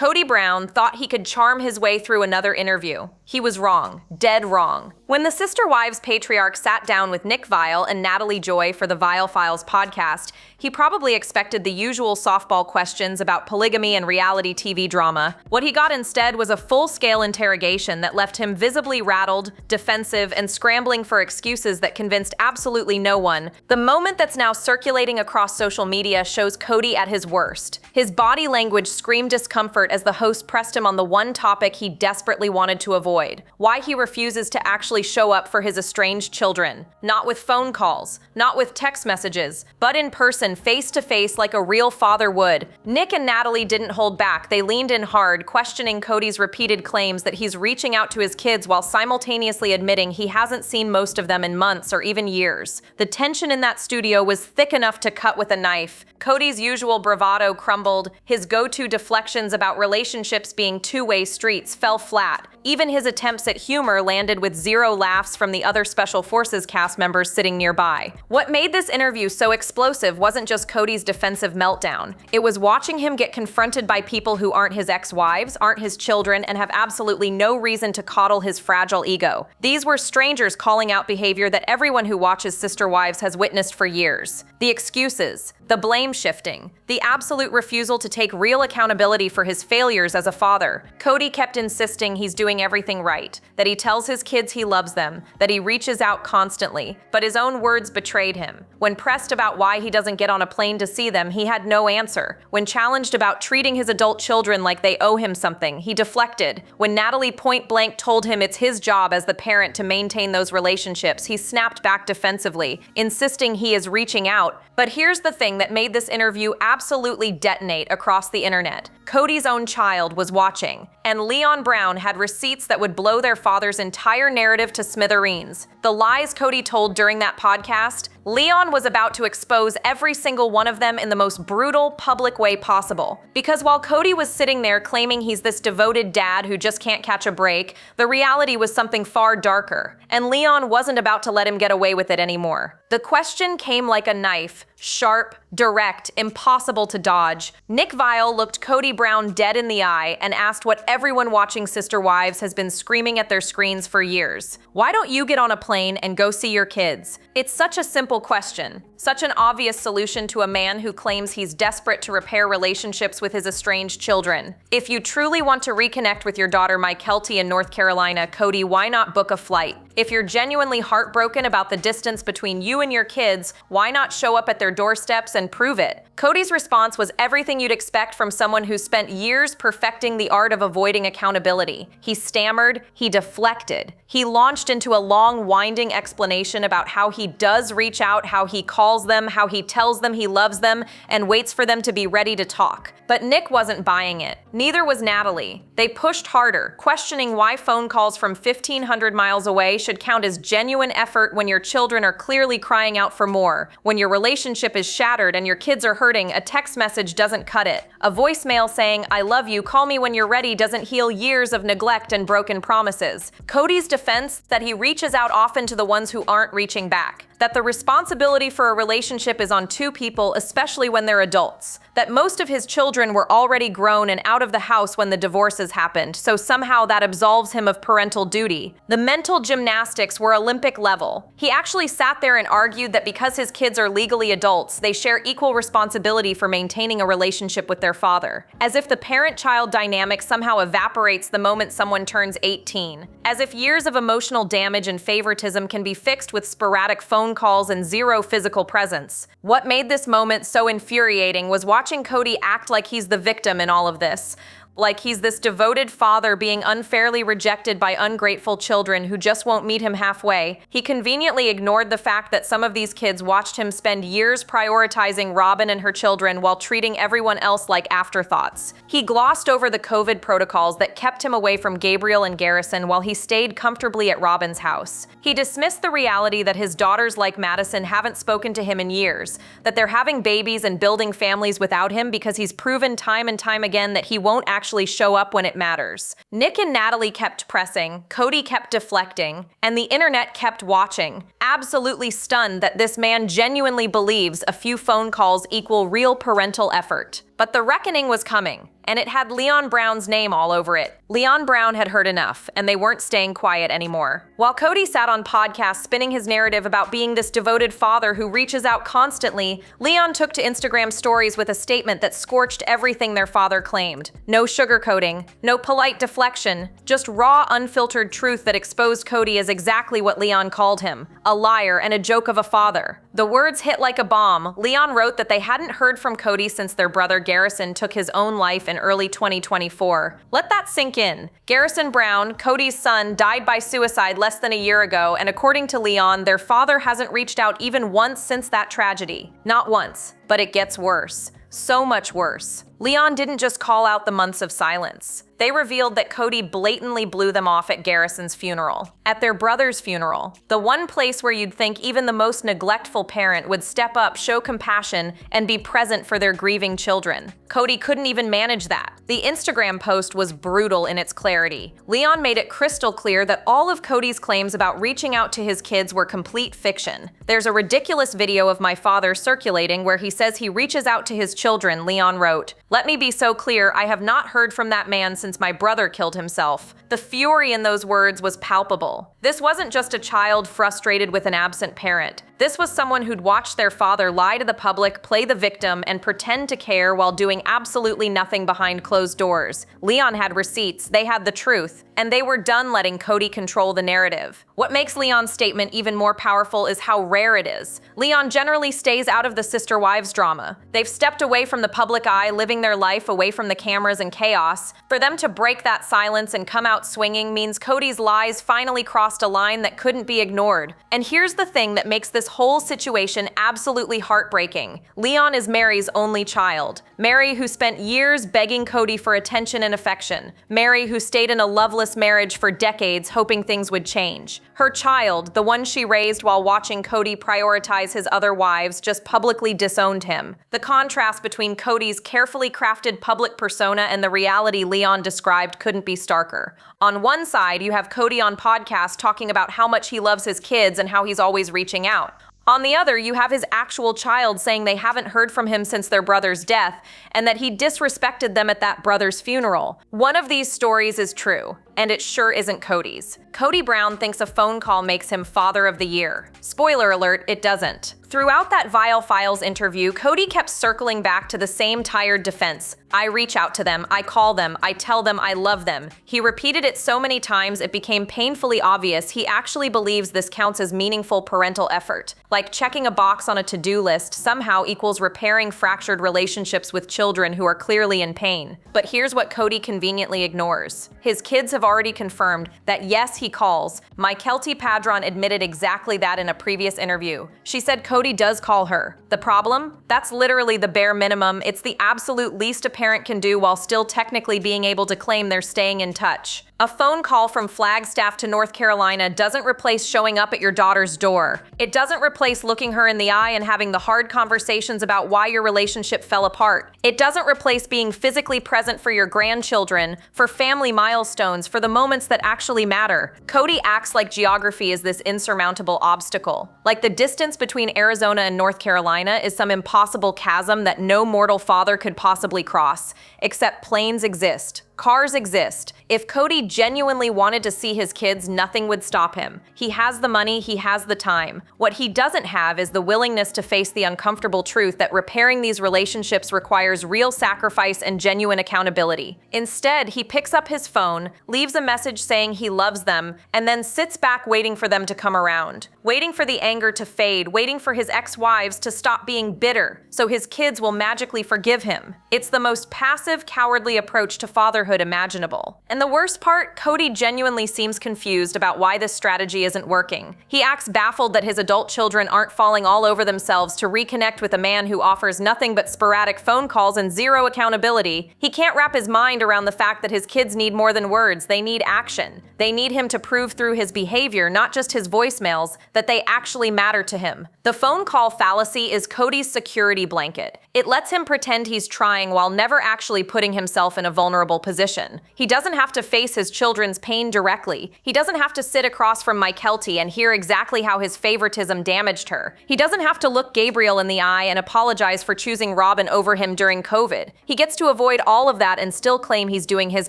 Kody Brown thought he could charm his way through another interview. He was wrong. Dead wrong. When the Sister Wives patriarch sat down with Nick Viall and Natalie Joy for the Viall Files podcast, he probably expected the usual softball questions about polygamy and reality TV drama. What he got instead was a full-scale interrogation that left him visibly rattled, defensive, and scrambling for excuses that convinced absolutely no one. The moment that's now circulating across social media shows Kody at his worst. His body language screamed discomfort as the host pressed him on the one topic he desperately wanted to avoid: why he refuses to actually show up for his estranged children. Not with phone calls, not with text messages, but in person, face to face like a real father would. Nick and Natalie didn't hold back. They leaned in hard, questioning Kody's repeated claims that he's reaching out to his kids while simultaneously admitting he hasn't seen most of them in months or even years. The tension in that studio was thick enough to cut with a knife. Kody's usual bravado crumbled. His go-to deflections about relationships being two-way streets fell flat. Even his attempts at humor landed with zero laughs from the other Special Forces cast members sitting nearby. What made this interview so explosive wasn't just Kody's defensive meltdown. It was watching him get confronted by people who aren't his ex-wives, aren't his children, and have absolutely no reason to coddle his fragile ego. These were strangers calling out behavior that everyone who watches Sister Wives has witnessed for years. The excuses, the blame shifting, the absolute refusal to take real accountability for his failures as a father. Kody kept insisting he's doing everything right, that he tells his kids he loves them, that he reaches out constantly, but his own words betrayed him. When pressed about why he doesn't get on a plane to see them, he had no answer. When challenged about treating his adult children like they owe him something, he deflected. When Natalie point-blank told him it's his job as the parent to maintain those relationships, he snapped back defensively, insisting he is reaching out. But here's the thing that made this interview absolutely detonate across the internet. Kody's own child was watching, and Leon Brown had receipts that would blow their father's entire narrative to smithereens. The lies Kody told during that podcast, Leon was about to expose every single one of them in the most brutal, public way possible. Because while Kody was sitting there claiming he's this devoted dad who just can't catch a break, the reality was something far darker, and Leon wasn't about to let him get away with it anymore. The question came like a knife, sharp, direct, impossible to dodge. Nick Viall looked Kody Brown dead in the eye and asked what everyone watching Sister Wives has been screaming at their screens for years. Why don't you get on a plane and go see your kids? It's such a simple question, such an obvious solution to a man who claims he's desperate to repair relationships with his estranged children. If you truly want to reconnect with your daughter Mykelti in North Carolina, Kody, why not book a flight? If you're genuinely heartbroken about the distance between you and your kids, why not show up at their doorsteps and prove it? Kody's response was everything you'd expect from someone who spent years perfecting the art of avoiding accountability. He stammered, he deflected. He launched into a long, winding explanation about how he does reach out, how he calls them, how he tells them he loves them, and waits for them to be ready to talk. But Nick wasn't buying it. Neither was Natalie. They pushed harder, questioning why phone calls from 1,500 miles away should count as genuine effort when your children are clearly crying out for more. When your relationship is shattered and your kids are hurting, a text message doesn't cut it. A voicemail saying, "I love you, call me when you're ready," doesn't heal years of neglect and broken promises. Kody's defense that he reaches out often to the ones who aren't reaching back. That the responsibility for a relationship is on two people, especially when they're adults. That most of his children were already grown and out of the house when the divorces happened, so somehow that absolves him of parental duty. The mental gymnastics were Olympic level. He actually sat there and argued that because his kids are legally adults, they share equal responsibility for maintaining a relationship with their father. As if the parent-child dynamic somehow evaporates the moment someone turns 18. As if years of emotional damage and favoritism can be fixed with sporadic phone calls and zero physical presence. What made this moment so infuriating was watching Kody act like he's the victim in all of this. Like he's this devoted father being unfairly rejected by ungrateful children who just won't meet him halfway. He conveniently ignored the fact that some of these kids watched him spend years prioritizing Robyn and her children while treating everyone else like afterthoughts. He glossed over the COVID protocols that kept him away from Gabriel and Garrison while he stayed comfortably at Robyn's house. He dismissed the reality that his daughters like Madison haven't spoken to him in years, that they're having babies and building families without him because he's proven time and time again that he won't actually show up when it matters. Nick and Natalie kept pressing, Kody kept deflecting, and the internet kept watching, absolutely stunned that this man genuinely believes a few phone calls equal real parental effort. But the reckoning was coming, and it had Leon Brown's name all over it. Leon Brown had heard enough, and they weren't staying quiet anymore. While Kody sat on podcasts spinning his narrative about being this devoted father who reaches out constantly, Leon took to Instagram stories with a statement that scorched everything their father claimed. No sugarcoating, no polite deflection, just raw, unfiltered truth that exposed Kody as exactly what Leon called him, a liar and a joke of a father. The words hit like a bomb. Leon wrote that they hadn't heard from Kody since their brother Garrison took his own life in early 2024. Let that sink in. Garrison Brown, Kody's son, died by suicide less than a year ago, and according to Leon, their father hasn't reached out even once since that tragedy. Not once, but it gets worse. So much worse. Leon didn't just call out the months of silence. They revealed that Kody blatantly blew them off at Garrison's funeral, at their brother's funeral, the one place where you'd think even the most neglectful parent would step up, show compassion, and be present for their grieving children. Kody couldn't even manage that. The Instagram post was brutal in its clarity. Leon made it crystal clear that all of Kody's claims about reaching out to his kids were complete fiction. There's a ridiculous video of my father circulating where he says he reaches out to his children, Leon wrote. Let me be so clear, I have not heard from that man since my brother killed himself. The fury in those words was palpable. This wasn't just a child frustrated with an absent parent. This was someone who'd watched their father lie to the public, play the victim, and pretend to care while doing absolutely nothing behind closed doors. Leon had receipts, they had the truth, and they were done letting Kody control the narrative. What makes Leon's statement even more powerful is how rare it is. Leon generally stays out of the sister-wives drama. They've stepped away from the public eye, living their life away from the cameras and chaos. For them to break that silence and come out swinging means Kody's lies finally crossed a line that couldn't be ignored. And here's the thing that makes this whole situation absolutely heartbreaking. Leon is Mary's only child. Mary, who spent years begging Kody for attention and affection. Mary, who stayed in a loveless marriage for decades hoping things would change. Her child, the one she raised while watching Kody prioritize his other wives, just publicly disowned him. The contrast between Kody's carefully crafted public persona and the reality Leon described couldn't be starker. On one side, you have Kody on podcasts talking about how much he loves his kids and how he's always reaching out. On the other, you have his actual child saying they haven't heard from him since their brother's death and that he disrespected them at that brother's funeral. One of these stories is true, and it sure isn't Kody's. Kody Brown thinks a phone call makes him Father of the Year. Spoiler alert, it doesn't. Throughout that Viall Files interview, Kody kept circling back to the same tired defense. I reach out to them, I call them, I tell them I love them. He repeated it so many times it became painfully obvious he actually believes this counts as meaningful parental effort. Like checking a box on a to-do list somehow equals repairing fractured relationships with children who are clearly in pain. But here's what Kody conveniently ignores. His kids have already confirmed that yes, he calls. My Kelty Padron admitted exactly that in a previous interview. She said Kody does call her. The problem? That's literally the bare minimum. It's the absolute least a parent can do while still technically being able to claim they're staying in touch. A phone call from Flagstaff to North Carolina doesn't replace showing up at your daughter's door. It doesn't replace looking her in the eye and having the hard conversations about why your relationship fell apart. It doesn't replace being physically present for your grandchildren, for family milestones, for the moments that actually matter. Kody acts like geography is this insurmountable obstacle. Like the distance between Arizona and North Carolina is some impossible chasm that no mortal father could possibly cross. Except planes exist. Cars exist. If Kody genuinely wanted to see his kids, nothing would stop him. He has the money, he has the time. What he doesn't have is the willingness to face the uncomfortable truth that repairing these relationships requires real sacrifice and genuine accountability. Instead, he picks up his phone, leaves a message saying he loves them, and then sits back waiting for them to come around. Waiting for the anger to fade, waiting for his ex-wives to stop being bitter, so his kids will magically forgive him. It's the most passive, cowardly approach to fatherhood imaginable. And the worst part, Kody genuinely seems confused about why this strategy isn't working. He acts baffled that his adult children aren't falling all over themselves to reconnect with a man who offers nothing but sporadic phone calls and zero accountability. He can't wrap his mind around the fact that his kids need more than words, they need action. They need him to prove through his behavior, not just his voicemails, that they actually matter to him. The phone call fallacy is Kody's security blanket. It lets him pretend he's trying while never actually putting himself in a vulnerable position. He doesn't have to face his children's pain directly. He doesn't have to sit across from Mykelti and hear exactly how his favoritism damaged her. He doesn't have to look Gabriel in the eye and apologize for choosing Robyn over him during COVID. He gets to avoid all of that and still claim he's doing his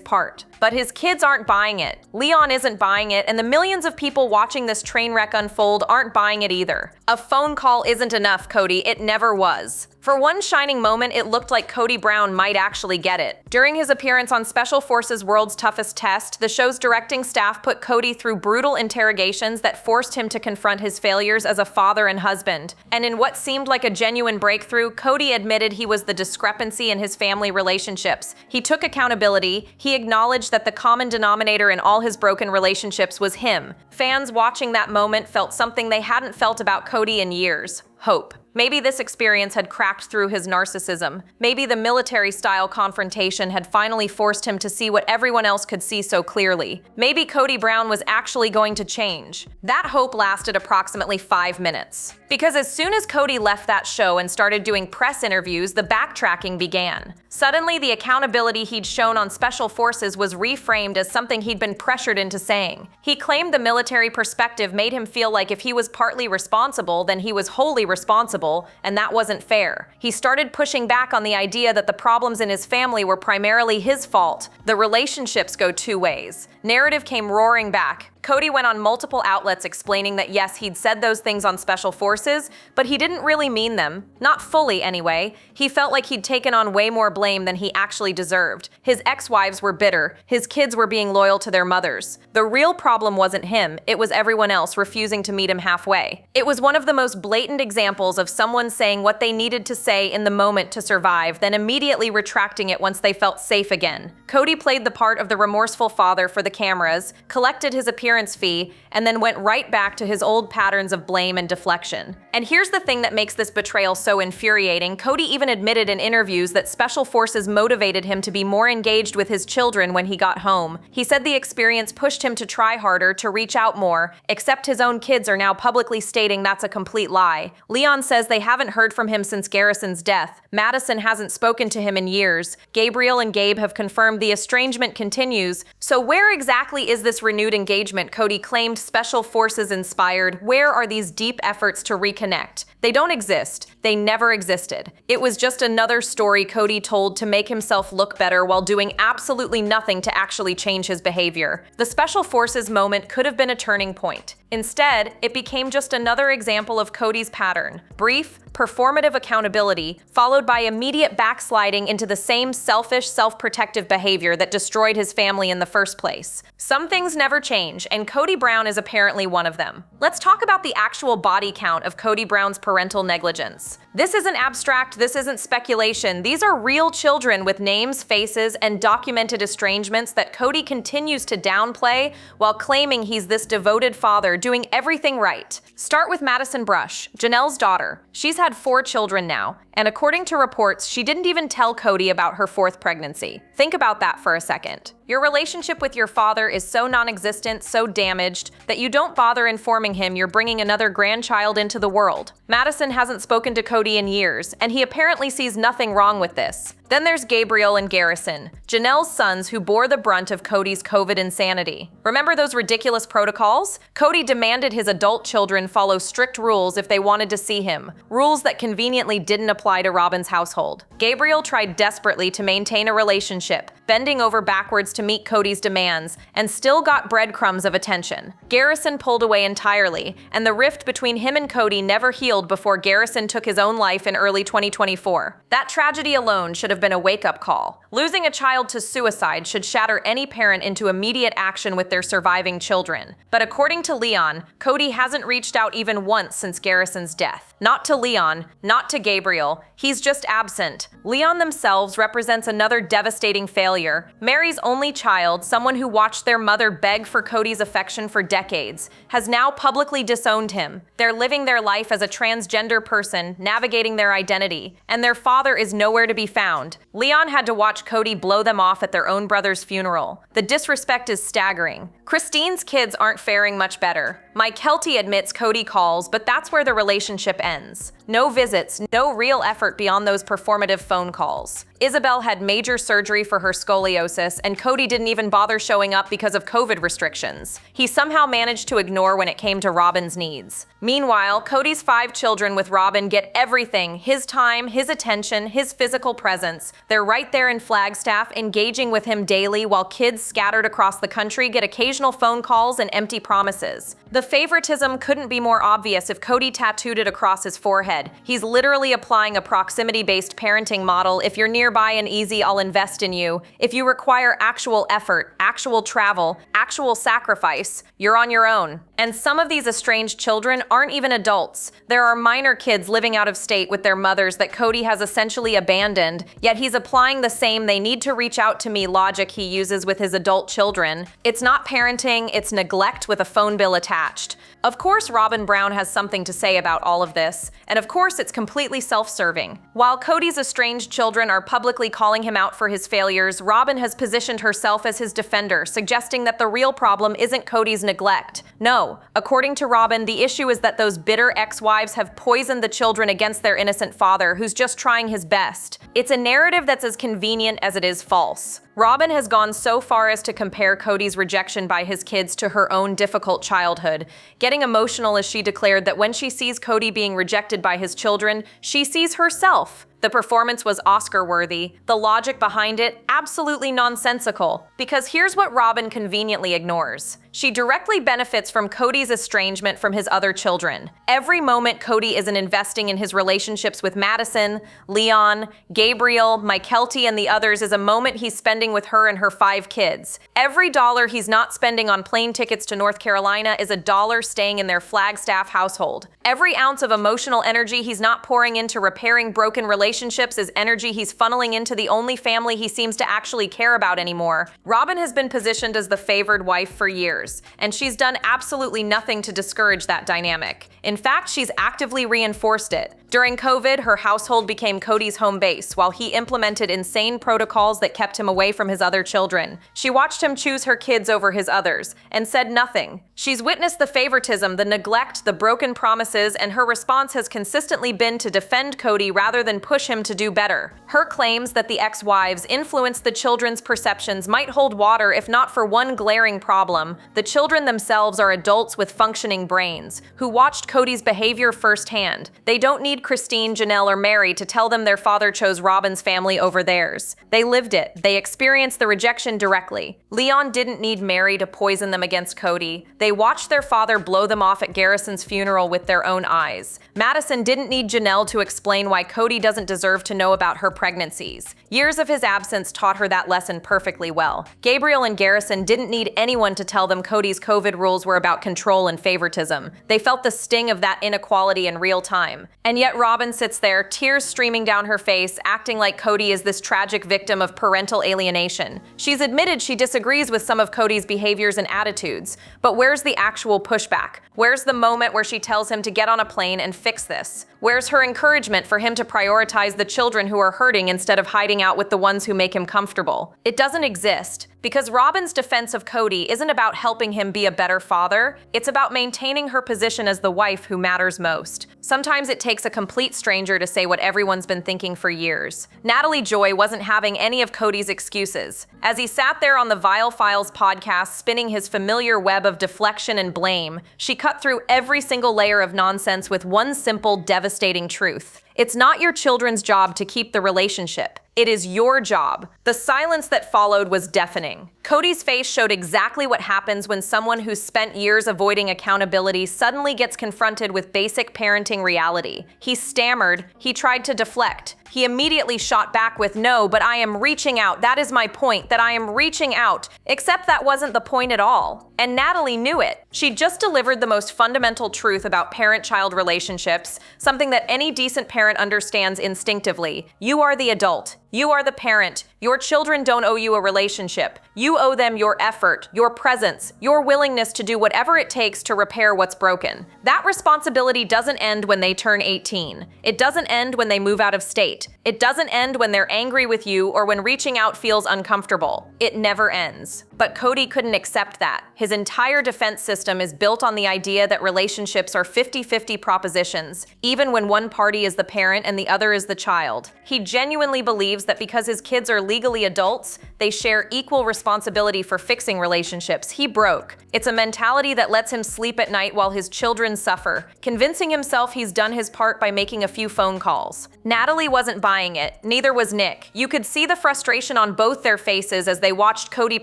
part. But his kids aren't buying it. Leon isn't buying it, and the millions of people watching this train wreck unfold aren't buying it either. A phone call isn't enough, Kody. It never was. For one shining moment, it looked like Kody Brown might actually get it. During his appearance on Special Forces World's Toughest Test, the show's directing staff put Kody through brutal interrogations that forced him to confront his failures as a father and husband. And in what seemed like a genuine breakthrough, Kody admitted he was the discrepancy in his family relationships. He took accountability. He acknowledged that the common denominator in all his broken relationships was him. Fans watching that moment felt something they hadn't felt about Kody in years: hope. Maybe this experience had cracked through his narcissism. Maybe the military-style confrontation had finally forced him to see what everyone else could see so clearly. Maybe Kody Brown was actually going to change. That hope lasted approximately 5 minutes. Because as soon as Kody left that show and started doing press interviews, the backtracking began. Suddenly, the accountability he'd shown on Special Forces was reframed as something he'd been pressured into saying. He claimed the military perspective made him feel like if he was partly responsible, then he was wholly responsible, and that wasn't fair. He started pushing back on the idea that the problems in his family were primarily his fault. The relationships go two ways. Narrative came roaring back. Kody went on multiple outlets explaining that yes, he'd said those things on Special Forces, but he didn't really mean them. Not fully, anyway. He felt like he'd taken on way more blame than he actually deserved. His ex-wives were bitter. His kids were being loyal to their mothers. The real problem wasn't him. It was everyone else refusing to meet him halfway. It was one of the most blatant examples of someone saying what they needed to say in the moment to survive, then immediately retracting it once they felt safe again. Kody played the part of the remorseful father for the cameras, collected his appearance fee, and then went right back to his old patterns of blame and deflection. And here's the thing that makes this betrayal so infuriating. Kody even admitted in interviews that Special Forces motivated him to be more engaged with his children when he got home. He said the experience pushed him to try harder, to reach out more, except his own kids are now publicly stating that's a complete lie. Leon says they haven't heard from him since Garrison's death. Madison hasn't spoken to him in years. Gabriel and Gabe have confirmed the estrangement continues. So where exactly is this renewed engagement Kody claimed Special Forces inspired? Where are these deep efforts to reconnect? They don't exist. They never existed. It was just another story Kody told to make himself look better while doing absolutely nothing to actually change his behavior. The Special Forces moment could have been a turning point. Instead, it became just another example of Kody's pattern: brief, performative accountability, followed by immediate backsliding into the same selfish, self-protective behavior that destroyed his family in the first place. Some things never change, and Kody Brown is apparently one of them. Let's talk about the actual body count of Kody Brown's parental negligence. This isn't abstract, this isn't speculation. These are real children with names, faces, and documented estrangements that Kody continues to downplay while claiming he's this devoted father doing everything right. Start with Madison Brush, Janelle's daughter. She's had 4 children now, and according to reports, she didn't even tell Kody about her 4th pregnancy. Think about that for a second. Your relationship with your father is so non-existent, so damaged, that you don't bother informing him you're bringing another grandchild into the world. Madison hasn't spoken to Kody in years, and he apparently sees nothing wrong with this. Then there's Gabriel and Garrison, Janelle's sons who bore the brunt of Kody's COVID insanity. Remember those ridiculous protocols? Kody demanded his adult children follow strict rules if they wanted to see him, rules that conveniently didn't apply to Robyn's household. Gabriel tried desperately to maintain a relationship, bending over backwards to meet Kody's demands, and still got breadcrumbs of attention. Garrison pulled away entirely, and the rift between him and Kody never healed before Garrison took his own life in early 2024. That tragedy alone should have been a wake-up call. Losing a child to suicide should shatter any parent into immediate action with their surviving children. But according to Leon, Kody hasn't reached out even once since Garrison's death. Not to Leon, not to Gabriel, he's just absent. Leon themselves represents another devastating failure failure. Mary's only child, someone who watched their mother beg for Kody's affection for decades, has now publicly disowned him. They're living their life as a transgender person, navigating their identity, and their father is nowhere to be found. Leon had to watch Kody blow them off at their own brother's funeral. The disrespect is staggering. Christine's kids aren't faring much better. Mykelti admits Kody calls, but that's where the relationship ends. No visits, no real effort beyond those performative phone calls. Isabel had major surgery for her scoliosis, and Kody didn't even bother showing up because of COVID restrictions. He somehow managed to ignore when it came to Robyn's needs. Meanwhile, Kody's 5 children with Robyn get everything: his time, his attention, his physical presence. They're right there in Flagstaff, engaging with him daily, while kids scattered across the country get occasional phone calls and empty promises. The favoritism couldn't be more obvious if Kody tattooed it across his forehead. He's literally applying a proximity-based parenting model. If you're nearby and easy, I'll invest in you. If you require actual effort, actual travel, actual sacrifice, you're on your own. And some of these estranged children aren't even adults. There are minor kids living out of state with their mothers that Kody has essentially abandoned, yet he's applying the same "they need to reach out to me" logic he uses with his adult children. It's not parenting, it's neglect with a phone bill attached. Of course, Robyn Brown has something to say about all of this, and of course it's completely self-serving. While Kody's estranged children are publicly calling him out for his failures, Robyn has positioned herself as his defender, suggesting that the real problem isn't Kody's neglect. No, according to Robyn, the issue is that those bitter ex-wives have poisoned the children against their innocent father, who's just trying his best. It's a narrative that's as convenient as it is false. Robyn has gone so far as to compare Kody's rejection by his kids to her own difficult childhood, getting emotional as she declared that when she sees Kody being rejected by his children, she sees herself. The performance was Oscar-worthy. The logic behind it, absolutely nonsensical. Because here's what Robyn conveniently ignores. She directly benefits from Kody's estrangement from his other children. Every moment Kody isn't investing in his relationships with Madison, Leon, Gabriel, Mykelti, and the others is a moment he's spending with her and her 5 kids. Every dollar he's not spending on plane tickets to North Carolina is a dollar staying in their Flagstaff household. Every ounce of emotional energy he's not pouring into repairing broken relationships is energy he's funneling into the only family he seems to actually care about anymore. Robyn has been positioned as the favored wife for years, and she's done absolutely nothing to discourage that dynamic. In fact, she's actively reinforced it. During COVID, her household became Kody's home base, while he implemented insane protocols that kept him away from his other children. She watched him choose her kids over his others, and said nothing. She's witnessed the favoritism, the neglect, the broken promises, and her response has consistently been to defend Kody rather than push him to do better. Her claims that the ex-wives influenced the children's perceptions might hold water if not for one glaring problem. The children themselves are adults with functioning brains, who watched Kody's behavior firsthand. They don't need Christine, Janelle, or Mary to tell them their father chose Robyn's family over theirs. They lived it. They experienced the rejection directly. Leon didn't need Mary to poison them against Kody. They watched their father blow them off at Garrison's funeral with their own eyes. Madison didn't need Janelle to explain why Kody doesn't deserve to know about her pregnancies. Years of his absence taught her that lesson perfectly well. Gabriel and Garrison didn't need anyone to tell them Kody's COVID rules were about control and favoritism. They felt the sting of that inequality in real time. And yet Robyn sits there, tears streaming down her face, acting like Kody is this tragic victim of parental alienation. She's admitted she disagrees with some of Kody's behaviors and attitudes, but where's the actual pushback? Where's the moment where she tells him to get on a plane and fix this? Where's her encouragement for him to prioritize the children who are hurting instead of hiding out with the ones who make him comfortable? It doesn't exist. Because Robyn's defense of Kody isn't about helping him be a better father, it's about maintaining her position as the wife who matters most. Sometimes it takes a complete stranger to say what everyone's been thinking for years. Natalie Joy wasn't having any of Kody's excuses. As he sat there on the Viall Files podcast spinning his familiar web of deflection and blame, she cut through every single layer of nonsense with one simple, devastating truth. It's not your children's job to keep the relationship. It is your job. The silence that followed was deafening. Kody's face showed exactly what happens when someone who's spent years avoiding accountability suddenly gets confronted with basic parenting reality. He stammered. He tried to deflect. He immediately shot back with, "No, but I am reaching out. That is my point, that I am reaching out." Except that wasn't the point at all. And Natalie knew it. She just delivered the most fundamental truth about parent-child relationships, something that any decent parent understands instinctively. You are the adult. You are the parent. Your children don't owe you a relationship. You owe them your effort, your presence, your willingness to do whatever it takes to repair what's broken. That responsibility doesn't end when they turn 18. It doesn't end when they move out of state. It doesn't end when they're angry with you or when reaching out feels uncomfortable. It never ends. But Kody couldn't accept that. His entire defense system is built on the idea that relationships are 50-50 propositions, even when one party is the parent and the other is the child. He genuinely believes that because his kids are legally adults, they share equal responsibility for fixing relationships he broke. It's a mentality that lets him sleep at night while his children suffer, convincing himself he's done his part by making a few phone calls. Natalie wasn't buying it, neither was Nick. You could see the frustration on both their faces as they watched Kody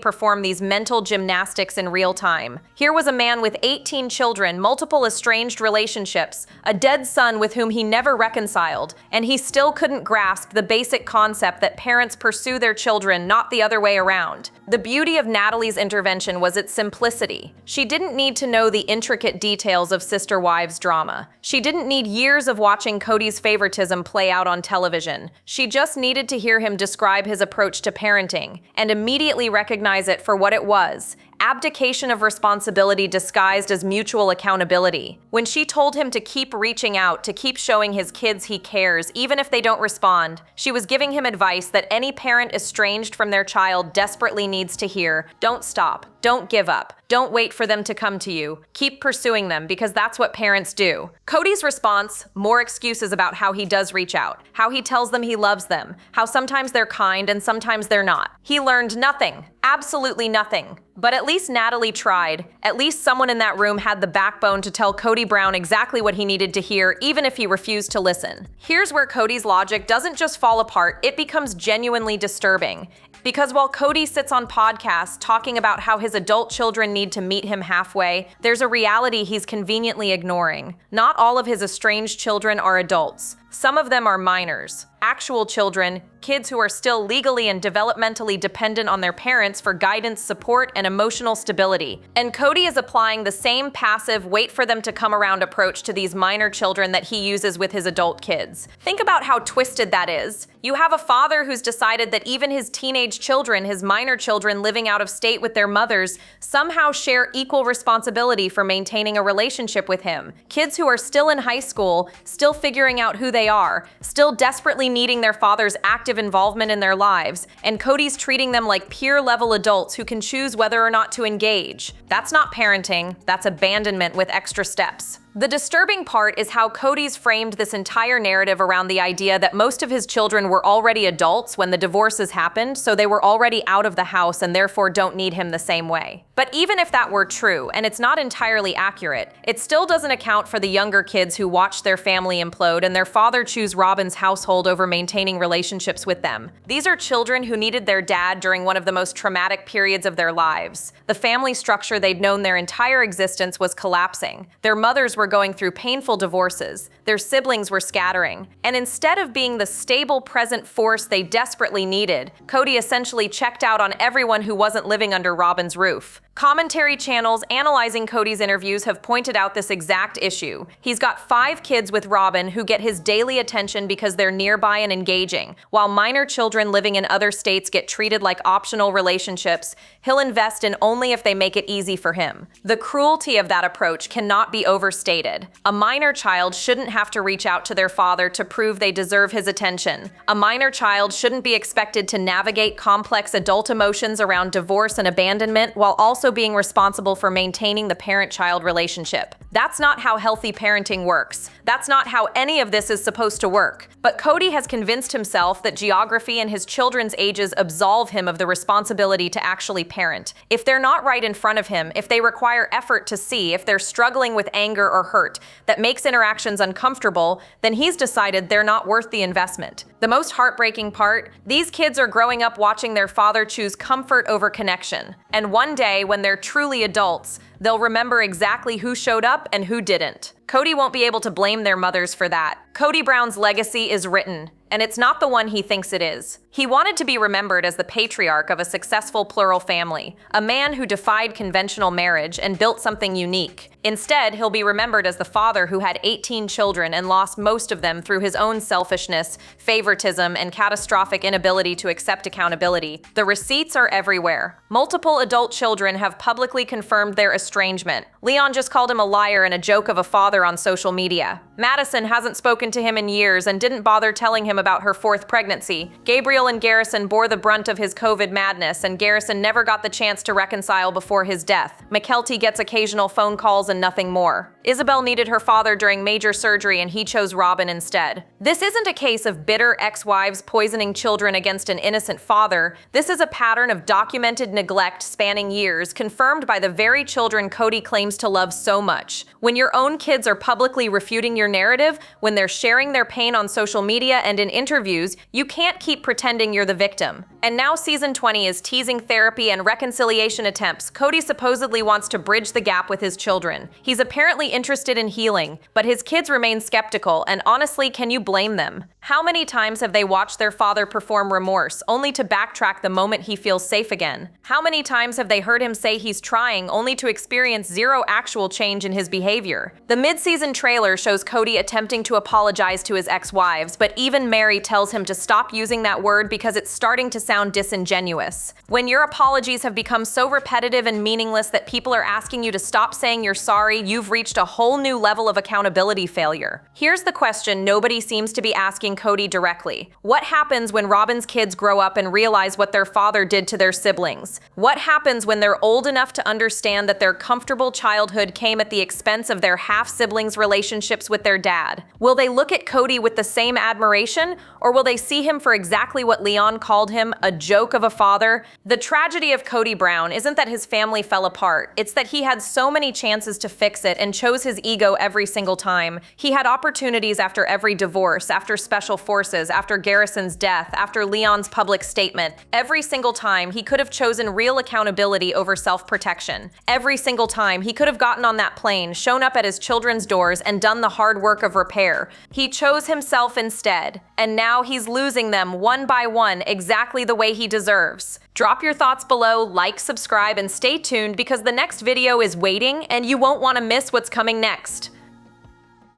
perform these mental gymnastics in real time. Here was a man with 18 children, multiple estranged relationships, a dead son with whom he never reconciled, and he still couldn't grasp the basic concept that parents pursue their children, not the other way around. The beauty of Natalie's intervention was its simplicity. She didn't need to know the intricate details of sister-wives drama. She didn't need years of watching Kody's favoritism play out on television. She just needed to hear him describe his approach to parenting and immediately recognize it for what it was: abdication of responsibility disguised as mutual accountability. When she told him to keep reaching out, to keep showing his kids he cares, even if they don't respond, she was giving him advice that any parent estranged from their child desperately needs to hear. Don't stop. Don't give up. Don't wait for them to come to you. Keep pursuing them, because that's what parents do. Kody's response: more excuses about how he does reach out, how he tells them he loves them, how sometimes they're kind and sometimes they're not. He learned nothing. Absolutely nothing. But at least Natalie tried. At least someone in that room had the backbone to tell Kody Brown exactly what he needed to hear, even if he refused to listen. Here's where Kody's logic doesn't just fall apart, it becomes genuinely disturbing. Because while Kody sits on podcasts talking about how his adult children need to meet him halfway, there's a reality he's conveniently ignoring. Not all of his estranged children are adults. Some of them are minors. Actual children, kids who are still legally and developmentally dependent on their parents for guidance, support, and emotional stability. And Kody is applying the same passive, wait-for-them-to-come-around approach to these minor children that he uses with his adult kids. Think about how twisted that is. You have a father who's decided that even his teenage children, his minor children living out of state with their mothers, somehow share equal responsibility for maintaining a relationship with him. Kids who are still in high school, still figuring out who they are, still desperately needing their father's active involvement in their lives, and Kody's treating them like peer-level adults who can choose whether or not to engage. That's not parenting, that's abandonment with extra steps. The disturbing part is how Kody's framed this entire narrative around the idea that most of his children were already adults when the divorces happened, so they were already out of the house and therefore don't need him the same way. But even if that were true, and it's not entirely accurate, it still doesn't account for the younger kids who watched their family implode and their father choose Robyn's household over maintaining relationships with them. These are children who needed their dad during one of the most traumatic periods of their lives. The family structure they'd known their entire existence was collapsing. Their mothers were going through painful divorces. Their siblings were scattering. And instead of being the stable, present force they desperately needed, Kody essentially checked out on everyone who wasn't living under Robyn's roof. Commentary channels analyzing Kody's interviews have pointed out this exact issue. He's got 5 kids with Robyn who get his daily attention because they're nearby and engaging, while minor children living in other states get treated like optional relationships he'll invest in only if they make it easy for him. The cruelty of that approach cannot be overstated. A minor child shouldn't have to reach out to their father to prove they deserve his attention. A minor child shouldn't be expected to navigate complex adult emotions around divorce and abandonment while also being responsible for maintaining the parent-child relationship. That's not how healthy parenting works. That's not how any of this is supposed to work. But Kody has convinced himself that geography and his children's ages absolve him of the responsibility to actually parent. If they're not right in front of him, if they require effort to see, if they're struggling with anger or hurt that makes interactions uncomfortable, then he's decided they're not worth the investment. The most heartbreaking part, these kids are growing up watching their father choose comfort over connection. And one day, when they're truly adults, they'll remember exactly who showed up and who didn't. Kody won't be able to blame their mothers for that. Kody Brown's legacy is written, and it's not the one he thinks it is. He wanted to be remembered as the patriarch of a successful plural family, a man who defied conventional marriage and built something unique. Instead, he'll be remembered as the father who had 18 children and lost most of them through his own selfishness, favoritism, and catastrophic inability to accept accountability. The receipts are everywhere. Multiple adult children have publicly confirmed their estrangement. Leon just called him a liar and a joke of a father on social media. Madison hasn't spoken to him in years and didn't bother telling him about her 4th pregnancy. Gabriel and Garrison bore the brunt of his COVID madness, and Garrison never got the chance to reconcile before his death. McKelty gets occasional phone calls and nothing more. Isabel needed her father during major surgery and he chose Robyn instead. This isn't a case of bitter ex-wives poisoning children against an innocent father. This is a pattern of documented neglect spanning years, confirmed by the very children Kody claims to love so much. When your own kids are publicly refuting your narrative, when they're sharing their pain on social media and in interviews, you can't keep pretending you're the victim. And now season 20 is teasing therapy and reconciliation attempts. Kody supposedly wants to bridge the gap with his children. He's apparently interested in healing, but his kids remain skeptical, and honestly, can you blame them? How many times have they watched their father perform remorse, only to backtrack the moment he feels safe again? How many times have they heard him say he's trying, only to experience zero actual change in his behavior? The mid-season trailer shows Kody attempting to apologize to his ex-wives, but even Mary tells him to stop using that word because it's starting to sound disingenuous. When your apologies have become so repetitive and meaningless that people are asking you to stop saying you're sorry, you've reached a whole new level of accountability failure. Here's the question nobody seems to be asking Kody directly. What happens when Robyn's kids grow up and realize what their father did to their siblings? What happens when they're old enough to understand that their comfortable childhood came at the expense of their half-siblings' relationships with their dad? Will they look at Kody with the same admiration, or will they see him for exactly what Leon called him, a joke of a father? The tragedy of Kody Brown isn't that his family fell apart, it's that he had so many chances to fix it and chose his ego every single time. He had opportunities after every divorce, after special forces, after Garrison's death, after Leon's public statement. Every single time, he could have chosen real accountability over self-protection. Every single time, he could have gotten on that plane, shown up at his children's doors, and done the hard work of repair. He chose himself instead, and now he's losing them one by one exactly the way he deserves. Drop your thoughts below, like, subscribe, and stay tuned because the next video is waiting and you won't want to miss what's coming next.